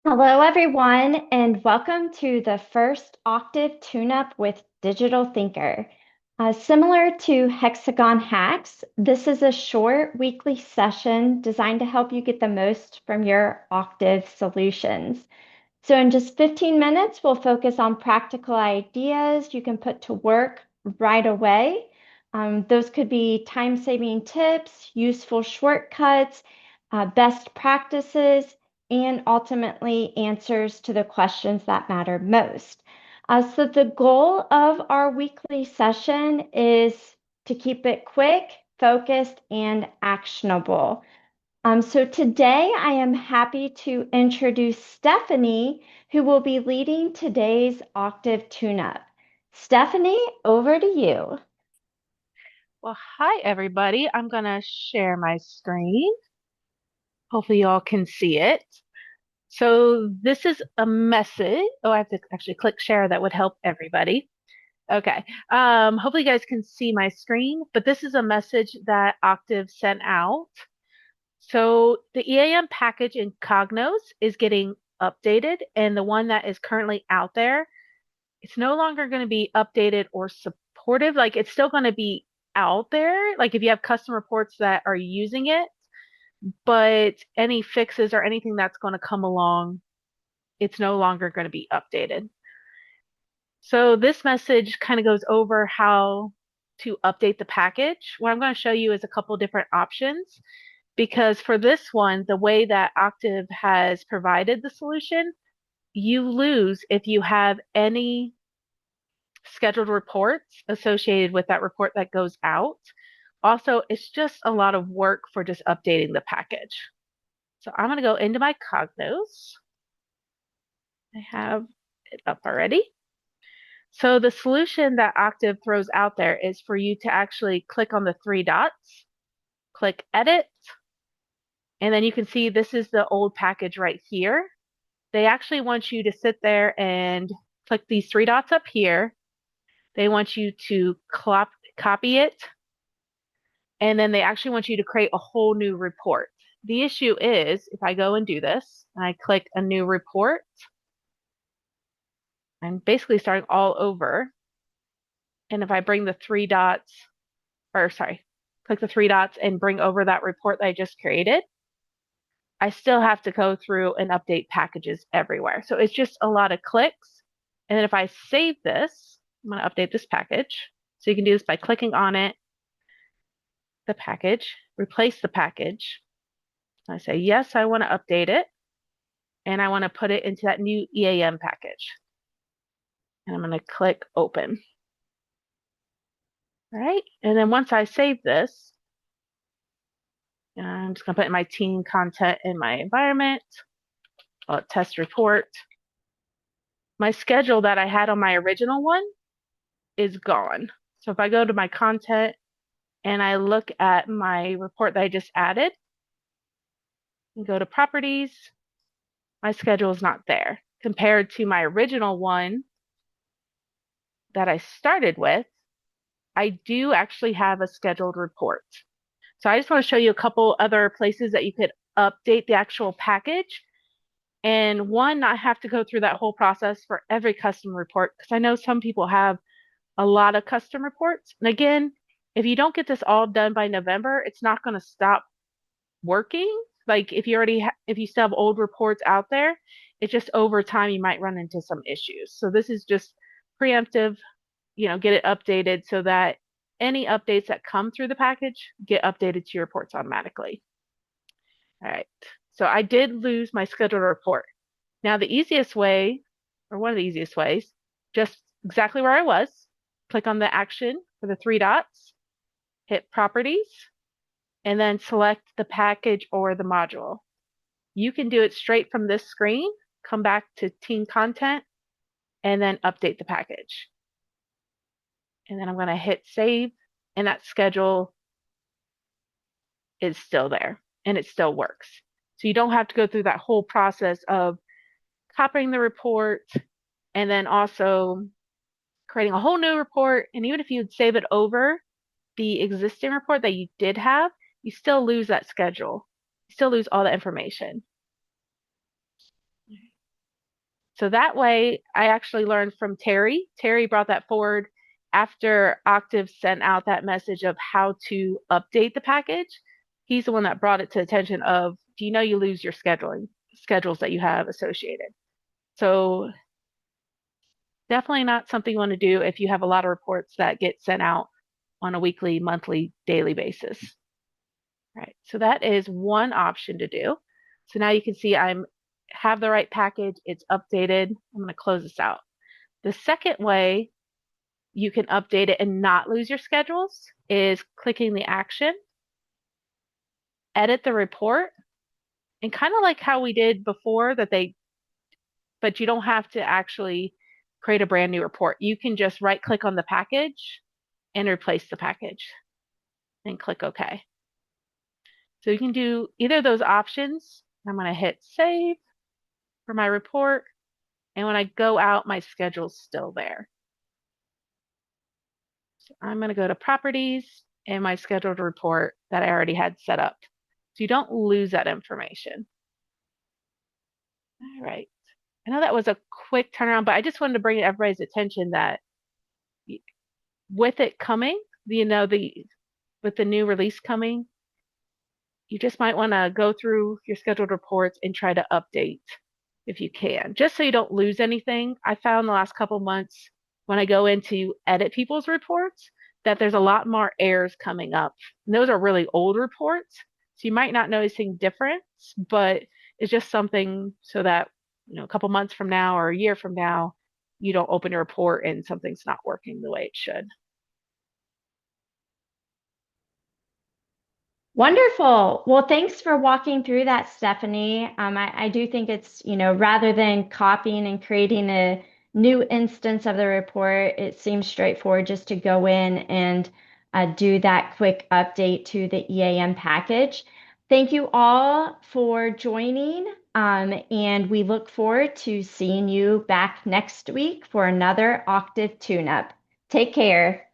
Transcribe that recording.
Hello, everyone, and welcome to the first Octave tune-up with Digital Thinker. Similar to Hexagon Hacks, this is a short weekly session designed to help you get the most from your Octave solutions. So in just 15 minutes, we'll focus on practical ideas you can put to work right away. Those could be time-saving tips, useful shortcuts, best practices, and ultimately answers to the questions that matter most. So the goal of our weekly session is to keep it quick, focused, and actionable. So today I am happy to introduce Stephanie, who will be leading today's Octave tune-up. Stephanie, over to you. Well, hi everybody. I'm gonna share my screen. Hopefully y'all can see it. So this is a message. Oh, I have to actually click share. That would help everybody. Okay. Hopefully you guys can see my screen, but this is a message that Octave sent out. So the EAM package in Cognos is getting updated, and the one that is currently out there, it's no longer going to be updated or supportive. Like it's still going to be out there. Like if you have custom reports that are using it, but any fixes or anything that's going to come along, it's no longer going to be updated. So this message kind of goes over how to update the package. What I'm going to show you is a couple different options because for this one, the way that Octave has provided the solution, you lose if you have any scheduled reports associated with that report that goes out. Also, it's just a lot of work for just updating the package. So I'm going to go into my Cognos. I have it up already. So the solution that Octave throws out there is for you to actually click on the three dots, click edit, and then you can see this is the old package right here. They actually want you to sit there and click these three dots up here. They want you to copy it, and then they actually want you to create a whole new report. The issue is if I go and do this and I click a new report, I'm basically starting all over. And if I bring the three dots, or sorry, click the three dots and bring over that report that I just created, I still have to go through and update packages everywhere. So it's just a lot of clicks. And then if I save this, I'm going to update this package. So you can do this by clicking on it, the package, replace the package. I say, yes, I want to update it. And I want to put it into that new EAM package. And I'm going to click open. All right. And then once I save this, I'm just going to put in my team content in my environment, test report. My schedule that I had on my original one is gone. So if I go to my content and I look at my report that I just added and go to properties, my schedule is not there compared to my original one that I started with. I do actually have a scheduled report. So I just want to show you a couple other places that you could update the actual package. And one, not have to go through that whole process for every custom report, because I know some people have a lot of custom reports. And again, if you don't get this all done by November, it's not going to stop working. Like if you if you still have old reports out there, it's just over time you might run into some issues. So this is just preemptive, get it updated so that any updates that come through the package get updated to your reports automatically. All right. So I did lose my scheduled report. Now the easiest way, or one of the easiest ways, just exactly where I was, click on the action for the three dots, hit properties, and then select the package or the module. You can do it straight from this screen, come back to team content, and then update the package. And then I'm going to hit save, and that schedule is still there and it still works. So you don't have to go through that whole process of copying the report and then also creating a whole new report. And even if you'd save it over the existing report that you did have, you still lose that schedule. You still lose all the information. So that way, I actually learned from Terry. Terry brought that forward after Octave sent out that message of how to update the package. He's the one that brought it to attention of, do you know you lose your schedules that you have associated? So definitely not something you want to do if you have a lot of reports that get sent out on a weekly, monthly, daily basis. Right. So that is one option to do. So now you can see I'm have the right package. It's updated. I'm going to close this out. The second way you can update it and not lose your schedules is clicking the action, edit the report, and kind of like how we did before but you don't have to actually create a brand new report. You can just right click on the package and replace the package and click OK. So you can do either of those options. I'm going to hit save for my report. And when I go out, my schedule's still there. So I'm going to go to properties and my scheduled report that I already had set up. So you don't lose that information. All right. I know that was a quick turnaround, but I just wanted to bring everybody's attention that with it coming, with the new release coming, you just might want to go through your scheduled reports and try to update if you can, just so you don't lose anything. I found the last couple months when I go in to edit people's reports that there's a lot more errors coming up. And those are really old reports, so you might not notice anything different, but it's just something so that a couple months from now or a year from now, you don't open a report and something's not working the way it should. Wonderful. Well, thanks for walking through that, Stephanie. I do think it's, rather than copying and creating a new instance of the report, it seems straightforward just to go in and do that quick update to the EAM package. Thank you all for joining, and we look forward to seeing you back next week for another Octave tune-up. Take care.